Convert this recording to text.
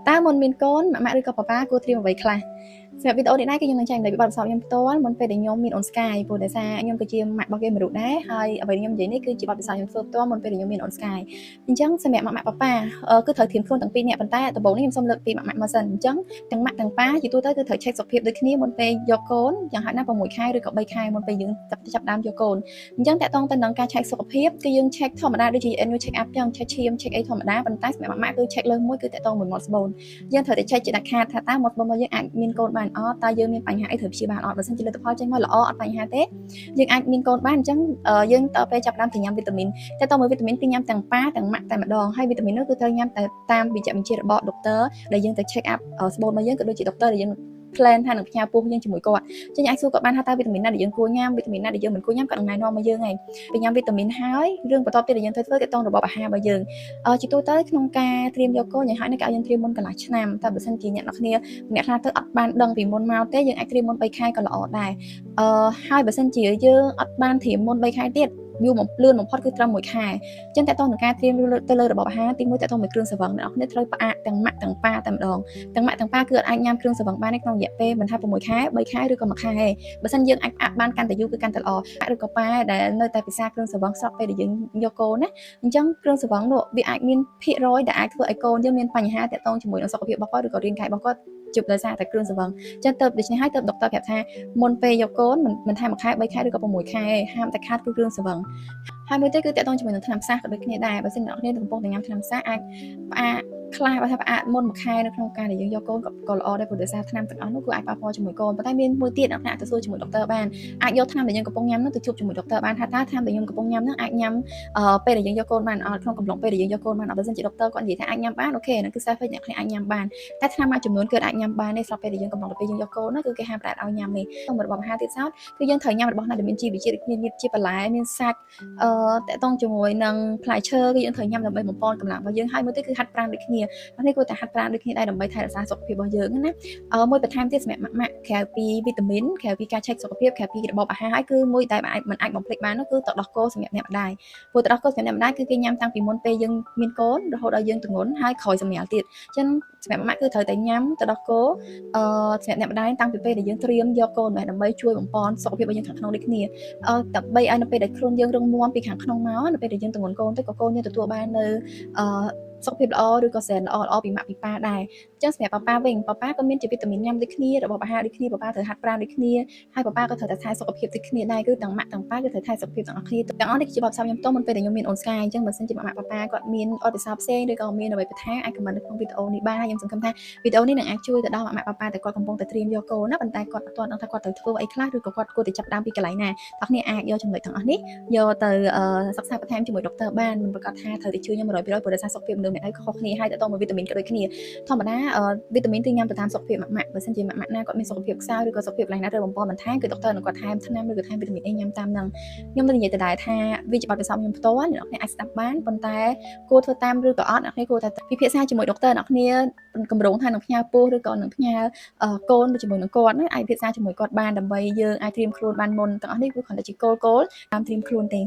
តើមុនមានកូនម៉ាក់ឬក៏ប៉ាប៉ាគួរត្រៀមអ្វីខ្លះសម្រាប់វីដេអូនេះដែរគឺខ្ញុំនឹងចែករំលែកពីបទពិសោធន៍ខ្ញុំផ្ទាល់មុនពេលដែលខ្ញុំមានអូនស្កាយព្រោះដោយសារខ្ញុំគឺជាម៉ាក់របស់គេមរុខដែរហើយអ្វីខ្ញុំនិយាយនេះគឺជាបទពិសោធន៍ខ្ញុំធ្វើផ្ទាល់មុនពេលដែលខ្ញុំមានអូនស្កាយអញ្ចឹងសម្រាប់ម៉ាក់ប៉ាប៉ាគឺត្រូវត្រៀមខ្លួនទាំងពីរនាក់ប៉ុន្តែដំបូងនេះខ្ញុំសូមលើកពីម៉ាក់មកសិនអញ្ចឹងទាំងម៉ាក់ទាំងប៉ាជាទូទៅគឺត្រូវ check សុខភាពដូចគ្នាមុនពេលយកកូនយ៉ាងហោចណាស់6ខែឬក៏3ខែមុនពេលយើងចាប់ដើមយកកូនអញ្ចឹងតកតងទៅនឹងការ check សុខភាពគឺយើង check ធម្មតាដូចជា annual check up ចឹង check ឈាម check អីធម្មតាប៉ុន្តែសម្រាប់ម៉ាក់គឺ check លើសមួយគឺតកតងមួយមាត់ស្បូនយើងត្រូវតែ check ជាដាច់ខាតថាតើមាត់ស្បូនរបស់យើងអាចមានកូនបានអត់តើយើងមានបញ្ហាអីត្រូវព្យាបាលអត់បើសិនជាលទ្ធផលចេញមកល្អអត់បញ្ហាទេយើងអាចមានកូនបានអញ្ចឹងយើងតទៅពេលចាប់ដើមទៅញ៉ាំវីតាមីនតែតមើលវីតាមីនគឺញ៉ាំទាំងប៉ាទាំងម៉ាក់តែម្ដងហើយវីតាមីននោះគឺត្រូវញ៉ាំតែតាមវិជ្ជាបញ្ជារបស់ដុកទ័រដែលយើងទៅ check up ស្បូនរបស់យើងក៏ដូចជាដុកទ័រដែលយើង plan ថានឹងផ្ញើពោះយើងជាមួយគាត់ចឹងអាចសួរគាត់បានថាតើវីតាមីនណាដែលយើងគួរញ៉ាំវីតាមីនណាដែលយើងមិនគួរញ៉ាំគាត់នឹងណែនាំមកយើងហើយពេលញ៉ាំវីតាមីនហើយរឿងបន្ទាប់ទៀតដែលយើងត្រូវធ្វើគឺតងរបបអាហាររបស់យើងជាទូទៅក្នុងការត្រៀមយកកូនយ៉ាងហោចណាស់គេឲ្យយើងត្រៀមមុនកន្លះឆ្នាំតែបើសិនជាអ្នកនរគ្នាអ្នកខ្លះទៅអត់បានដឹងពីមុនមកទេយើងអាចត្រៀមមុន3ខែក៏ល្អដែរហើយបើសិនជាយើងអត់បានត្រៀមមុន3ខែទៀតយូរលឿនបំផុតគឺត្រឹម1ខែអញ្ចឹងតើតោះនឹងការត្រៀមទៅលើរបបអាហារទី1តើតោះមួយគ្រឿងសង្វឹងអ្នកនរគ្នាត្រូវផ្អាកទាំងម៉ាក់ទាំងប៉ាតែម្ដងទាំងម៉ាក់ទាំងប៉ាគឺអាចញ៉ាំគ្រឿងសង្វឹងបានក្នុងរយៈពេលមិនថា6ខែ3ខែឬក៏1ខែទេបើសិនយើងអាចផ្អាកបានកាន់តែយូរគឺកាន់តែល្អឬក៏ប៉ាដែលនៅតែពិសាគ្រឿងសង្វឹងស្រាប់ពេលដែលយើងយកកូនណាអញ្ចឹងគ្រឿងសង្វឹងនោះវាអាចមានភាគរយដែលអាចធ្វើឲ្យកូនយើងមានបញ្ហាទាក់ទងជាមួយនឹងសុខភាពរបស់គាត់ឬក៏រាងកាយរបស់គាត់ជប់ដោយសារតែគ្រឿងសង្វឹងចឹងទៅដូច្នេះហើយទៅដុកទ័រប្រាប់ថាមុនពេលយកកូនមិនថា1ខែ3ខែឬក៏6ខែហាមតែខាតគឺគ្រឿងសង្វឹងហើយមួយទៀតគឺតាក់ទងជាមួយនឹងថ្នាំផ្សះក៏ដូចគ្នាដែរបើសិនអ្នកនរកំពុងតែញ៉ាំថ្នាំផ្សះអាចផ្អាកខ្លះបើថាផ្អាកមុន1ខែនៅក្នុងការដែលយើងយកកូនក៏ល្អដែរព្រោះដោយសារថ្នាំទាំងអស់នោះគឺអាចប៉ះពាល់ជាមួយកូនប៉ុន្តែមានមួយទៀតអ្នកទៅសួរជាមួយដុកទ័របានអាចយកថ្នាំដែលយើងកំពុងញ៉ាំនោះទៅជួបជាមួយដុកទ័របានថាតើថ្នាំដែលយើងកំពុងញ៉ាំនោះអាចញ៉ាំពេលដែលយើងយកកូនបានអត់ក្នុងកំឡុងពេលដែលយើងយកកូនបានអត់បើសិនជាដុកទ័រគាត់និយាយថាអាចញ៉ាំបានអូខេហ្នឹងគឺ safe អ្នកខ្លះអាចញ៉ាំបានតែថ្នាំមួយចំនួនគឺអាចញ៉ាំបានទេស្រាប់ពេលដែលយើងកំឡុងទៅពេលយើងយកកូនណាគឺគេហាមប្រាមឲ្យញ៉ាំទេក្នុងរបបអាហារទៀតសោតគឺយើងត្រូវញ៉ាំរបស់ណាដែលមានជីវជាតិដូចគ្នាមានជាបន្លែមានសាច់តាក់ទងជាមួយនឹងផ្លែឈើគឺយើងត្រូវញ៉ាំដើម្បីបំពេញកម្លាំងរបស់យើងហើយមួយទៀតគឺហាត់ប្រាណដូចគ្នានេះគួរតែហាត់ប្រាណដូចគ្នាដែរដើម្បីថែរក្សាសុខភាពរបស់យើងណាមួយបន្ថែមទៀតសម្រាប់ម៉ាក់ក្រៅពីវីតាមីនក្រៅពីការ check សុខភាពក្រៅពីរបបអាហារហើយគឺមួយដែលមិនអាចបំភ្លេចបាននោះគឺទឹកដោះគោសម្រាប់អ្នកម្ដាយព្រោះទឹកដោះគោសម្រាប់អ្នកម្ដាយគឺគេញ៉ាំតាំងពីមុនពេលយើងមានកូនរហូតដល់យើងទម្ងន់ហើយក្រោយសម្រាលទៀតអញ្ចឹងសម្រាប់ម៉ាក់គឺត្រូវតែញ៉ាំទឹកដោះគោសម្រាប់អ្នកម្ដាយតាំងពីពេលដែលយើងត្រៀមយកកូនដើម្បីជួយបំពេញសុខភាពរបស់យើងខាងក្នុងដូចគ្នាដើម្បីឲ្យនៅពេលដែលខ្លួនយើងរឹងមាំពីខាងក្នុងមកនៅពេលដែលយើងទម្ងន់កូនទៅក៏កូនយើងទទួលបាននៅសុខភាពល្អឬក៏សែនល្អពីម៉ាក់ពីប៉ាដែរអញ្ចឹងសម្រាប់ប៉ាវិញប៉ាក៏មានជាវីតាមីនញ៉ាំដូចគ្នារបបអាហារដូចគ្នាប៉ាត្រូវហាត់ប្រាណដូចគ្នាហើយប៉ាក៏ត្រូវតែថែសុខភាពដូចគ្នាដែរគឺទាំងម៉ាក់ទាំងប៉ាគឺត្រូវថែសុខភាពទាំងអស់គ្នាទាំងអស់នេះគឺជាបទពិសោធន៍ខ្ញុំផ្ទាល់មុនពេលដែលខ្ញុំមានអូនស្កាយអញ្ចឹងបើសិនជាម៉ាក់ប៉ាគាត់មានអត់ពិសោធន៍ផ្សេងឬក៏មានអ្វីបន្ថែមអាចខមមិននៅក្នុងវីដេអូនេះបានខ្ញុំសង្ឃឹមថាវីដេអូនេះនឹងអាចជួយទៅដល់ម៉ាក់ប៉ាដែលគាត់កំពុងតែត្រៀមយកកូនណាប៉ុន្តែគាត់អត់ទាន់ដឹងថាគាត់ត្រូវធ្វើអីខ្លះឬក៏គាត់គួរតែចាប់ដើមពីកន្លែងណាបងប្អូនអាចយកចំណុចទាំងអស់នេះយកទៅសិក្សាបន្ថែមជាមួយដុកទ័របានមិនប្រកាសថាត្រូវតែជួយខ្ញុំ 100% ព្រោះដោយសារសុខភាពមនុស្សអ្នកឯងខុសគ្នាហើយតើតមកវីតាមីនក៏ដូចគ្នាធម្មតាវីតាមីនគឺញ៉ាំទៅតាមសុខភាពម៉ាក់បើសិនជាម៉ាក់ណាគាត់មានសុខភាពខ្សោយឬក៏សុខភាពកន្លែងណាត្រូវបំពេញបន្ថែមគឺដុកទ័រនឹងគាត់ថែមថ្នាំឬក៏ថែមវីតាមីនអីញ៉ាំតាមនឹងខ្ញុំនឹងនិយាយទៅដែរថាវាជាបទពិសោធន៍ខ្ញុំផ្ទាល់អ្នកនរអាចស្ដាប់បានប៉ុន្តែគួរធ្វើតាមឬក៏អត់អ្នកគួរតែពិភាក្សាជាមួយដុកទ័រអ្នកកម្រងថានឹងផ្ញើពោះឬក៏នឹងផ្ញើកូនជាមួយនឹងគាត់ណាអាចពិភាក្សាជាមួយគាត់បានដើម្បីយើងអាចត្រៀមខ្លួនបានមុនទាំងអស់នេះគឺគ្រាន់តែជាគោលតាមត្រៀមខ្លួនទេ